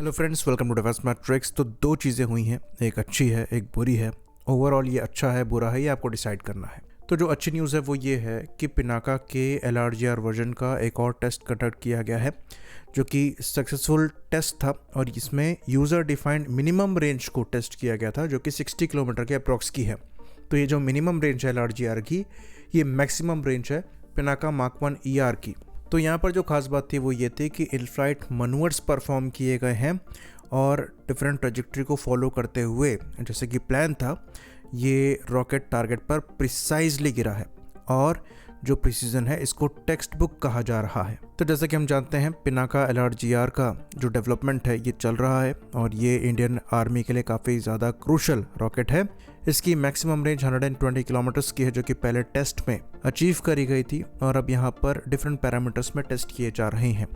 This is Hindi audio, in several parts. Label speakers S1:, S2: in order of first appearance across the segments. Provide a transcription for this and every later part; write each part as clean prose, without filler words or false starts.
S1: Hello friends, welcome to defence matrix. तो दो चीज़ें हुई हैं, एक अच्छी है एक बुरी है। ओवरऑल ये अच्छा है बुरा है ये आपको डिसाइड करना है। तो जो अच्छी न्यूज़ है वो ये है कि पिनाका के LRGR वर्जन का एक और टेस्ट कंडक्ट किया गया है जो कि सक्सेसफुल टेस्ट था और इसमें यूज़र डिफाइंड मिनिमम रेंज को टेस्ट किया गया था जो कि 60 किलोमीटर के अप्रॉक्स की है। तो ये जो मिनिमम रेंज है LRGR की, ये मैक्सिमम रेंज है पिनाका मार्क 1 ER की। तो यहाँ पर जो खास बात थी वो ये थी कि इन फ्लाइट मनूवर्स परफॉर्म किए गए हैं और डिफरेंट ट्रेजेक्ट्री को फॉलो करते हुए जैसे कि प्लान था ये रॉकेट टारगेट पर प्रिसाइजली गिरा है और जो प्रिसीजन है इसको टेक्स्ट बुक कहा जा रहा है। तो जैसे कि हम जानते हैं पिनाका LRGR का जो डेवलपमेंट है ये चल रहा है और ये इंडियन आर्मी के लिए काफ़ी ज़्यादा क्रूशल रॉकेट है। इसकी मैक्सिमम रेंज 120 किलोमीटर्स की है जो कि पहले टेस्ट में अचीव करी गई थी और अब यहाँ पर डिफरेंट पैरामीटर्स में टेस्ट किए जा रहे हैं।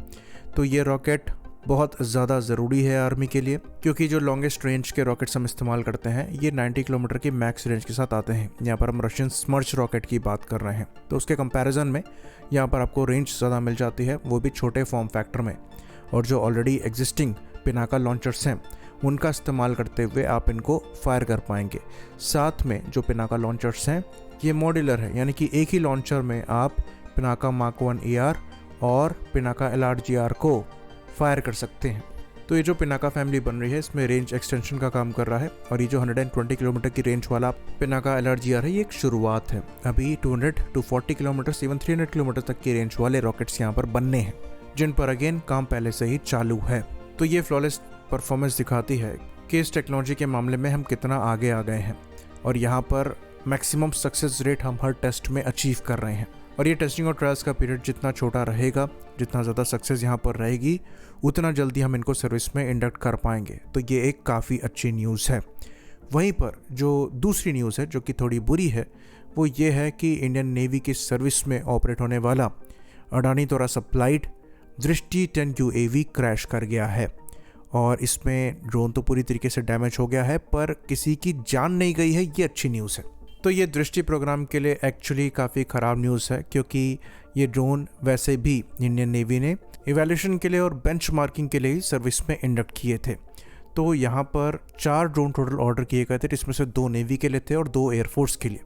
S1: तो ये रॉकेट बहुत ज़्यादा ज़रूरी है आर्मी के लिए क्योंकि जो लॉन्गेस्ट रेंज के रॉकेट्स हम इस्तेमाल करते हैं ये 90 किलोमीटर की मैक्स रेंज के साथ आते हैं। यहाँ पर हम रशियन स्मर्च रॉकेट की बात कर रहे हैं तो उसके कंपैरिजन में यहाँ पर आपको रेंज ज़्यादा मिल जाती है, वो भी छोटे फॉर्म फैक्टर में। और जो ऑलरेडी एग्जिस्टिंग पिनाका लॉन्चर्स हैं उनका इस्तेमाल करते हुए आप इनको फायर कर पाएंगे। साथ में जो पिनाका लॉन्चर्स हैं ये मॉड्यूलर है, यानी कि एक ही लॉन्चर में आप पिनाका मार्क 1 ER और पिनाका LRGR को फायर कर सकते हैं। तो ये जो पिनाका फैमिली बन रही है इसमें रेंज एक्सटेंशन का काम कर रहा है और ये जो 120 किलोमीटर की रेंज वाला पिनाका LRGR है ये एक शुरुआत है। अभी 200 to 40 किलोमीटर इवन 300 किलोमीटर तक की रेंज वाले रॉकेट्स यहाँ पर बनने हैं जिन पर अगेन काम पहले से ही चालू है। तो ये फ्लॉलेस परफॉर्मेंस दिखाती है कि इस टेक्नोलॉजी के मामले में हम कितना आगे आ गए हैं और यहाँ पर मैक्सिमम सक्सेस रेट हम हर टेस्ट में अचीव कर रहे हैं। और ये टेस्टिंग और ट्रायल्स का पीरियड जितना छोटा रहेगा, जितना ज़्यादा सक्सेस यहाँ पर रहेगी, उतना जल्दी हम इनको सर्विस में इंडक्ट कर पाएंगे। तो ये एक काफ़ी अच्छी न्यूज़ है। वहीं पर जो दूसरी न्यूज़ है जो कि थोड़ी बुरी है वो ये है कि इंडियन नेवी की सर्विस में ऑपरेट होने वाला अडानी द्वारा सप्लाइड दृष्टि 10 UAV क्रैश कर गया है और इसमें ड्रोन तो पूरी तरीके से डैमेज हो गया है पर किसी की जान नहीं गई है, ये अच्छी न्यूज़ है। तो ये दृष्टि प्रोग्राम के लिए एक्चुअली काफ़ी ख़राब न्यूज़ है क्योंकि ये ड्रोन वैसे भी इंडियन नेवी ने इवैल्यूएशन के लिए और बेंचमार्किंग के लिए ही सर्विस में इंडक्ट किए थे। तो यहाँ पर 4 ड्रोन टोटल ऑर्डर किए गए थे जिसमें से 2 नेवी के लिए थे और 2 एयरफोर्स के लिए।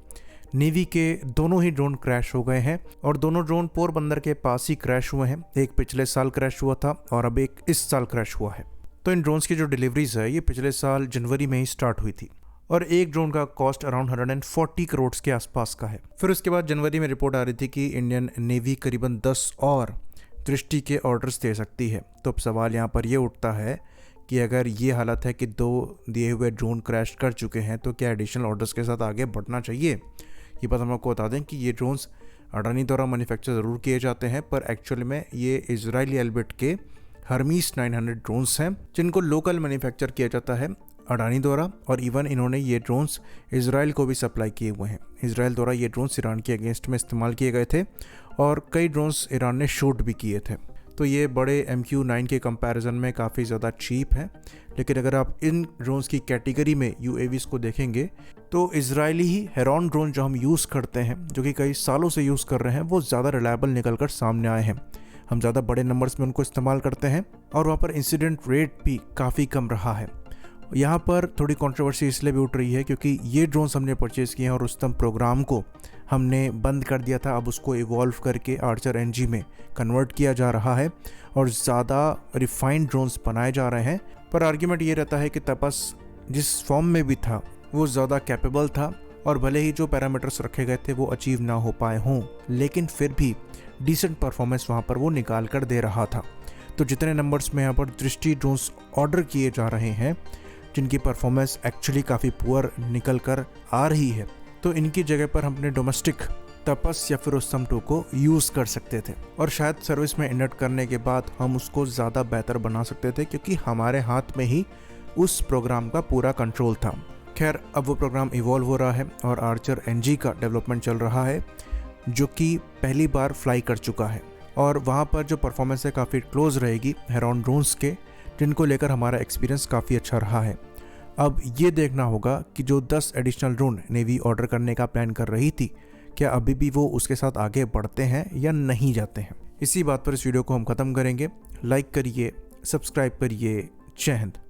S1: नेवी के दोनों ही ड्रोन क्रैश हो गए हैं और दोनों ड्रोन पोरबंदर के पास ही क्रैश हुए हैं। एक पिछले साल क्रैश हुआ था और अब एक इस साल क्रैश हुआ है। तो इन ड्रोन्स की जो डिलीवरीज है ये पिछले साल जनवरी में ही स्टार्ट हुई थी और एक ड्रोन का कॉस्ट अराउंड 140 करोड़ के आसपास का है। फिर उसके बाद जनवरी में रिपोर्ट आ रही थी कि इंडियन नेवी करीबन 10 और दृष्टि के ऑर्डर्स दे सकती है। तो अब सवाल यहाँ पर ये उठता है कि अगर ये हालत है कि 2 दिए हुए ड्रोन क्रैश कर चुके हैं तो क्या एडिशनल ऑर्डर्स के साथ आगे बढ़ना चाहिए। ये बात हम आपको बता दें कि ये ड्रोन्स अडानी द्वारा मैन्युफैक्चर ज़रूर किए जाते हैं पर एक्चुअल में ये इजरायली एल्बिट के हर्मीस 900 ड्रोन्स हैं जिनको लोकल मैन्युफैक्चर किया जाता है अडानी द्वारा। और इवन इन्होंने ये ड्रोन्स इजराइल को भी सप्लाई किए हुए हैं। इजराइल द्वारा ये ड्रोन्स ईरान के अगेंस्ट में इस्तेमाल किए गए थे और कई ड्रोन्स ईरान ने शूट भी किए थे। तो ये बड़े MQ-9 के कंपैरिजन में काफ़ी ज़्यादा चीप है। लेकिन अगर आप इन ड्रोन्स की कैटेगरी में UAVs को देखेंगे तो इजरायली ही हेरॉन ड्रोन जो हम यूज़ करते हैं, जो कि कई सालों से यूज़ कर रहे हैं, वो ज़्यादा रिलायबल निकल कर सामने आए हैं। हम ज़्यादा बड़े नंबर्स में उनको इस्तेमाल करते हैं और वहाँ पर इंसिडेंट रेट भी काफ़ी कम रहा है। यहाँ पर थोड़ी कंट्रोवर्सी इसलिए भी उठ रही है क्योंकि ये ड्रोन्स हमने परचेज़ किए हैं और रुस्तम प्रोग्राम को हमने बंद कर दिया था। अब उसको इवॉल्व करके आर्चर NG में कन्वर्ट किया जा रहा है और ज़्यादा रिफाइंड ड्रोन्स बनाए जा रहे हैं। पर आर्ग्यूमेंट ये रहता है कि तपस जिस फॉर्म में भी था वो ज़्यादा कैपेबल था और भले ही जो पैरामीटर्स रखे गए थे वो अचीव ना हो पाए हों लेकिन फिर भी डिसेंट परफॉर्मेंस वहाँ पर वो निकाल कर दे रहा था। तो जितने नंबर्स में यहाँ पर दृष्टि ड्रोन्स ऑर्डर किए जा रहे हैं जिनकी परफॉर्मेंस एक्चुअली काफ़ी पुअर निकल कर आ रही है, तो इनकी जगह पर हम अपने डोमेस्टिक तपस या फिर रुस्तम 2 को यूज़ कर सकते थे और शायद सर्विस में इंडक्ट करने के बाद हम उसको ज़्यादा बेहतर बना सकते थे क्योंकि हमारे हाथ में ही उस प्रोग्राम का पूरा कंट्रोल था। खैर अब वो प्रोग्राम इवॉल्व हो रहा है और आर्चर NG का डेवलपमेंट चल रहा है जो कि पहली बार फ्लाई कर चुका है और वहाँ पर जो परफॉर्मेंस है काफ़ी क्लोज रहेगी हेरॉन ड्रोन्स के, जिनको लेकर हमारा एक्सपीरियंस काफ़ी अच्छा रहा है। अब ये देखना होगा कि जो 10 एडिशनल ड्रोन नेवी ऑर्डर करने का प्लान कर रही थी क्या अभी भी वो उसके साथ आगे बढ़ते हैं या नहीं जाते हैं। इसी बात पर इस वीडियो को हम ख़त्म करेंगे। लाइक करिए, सब्सक्राइब करिए, जय हिंद।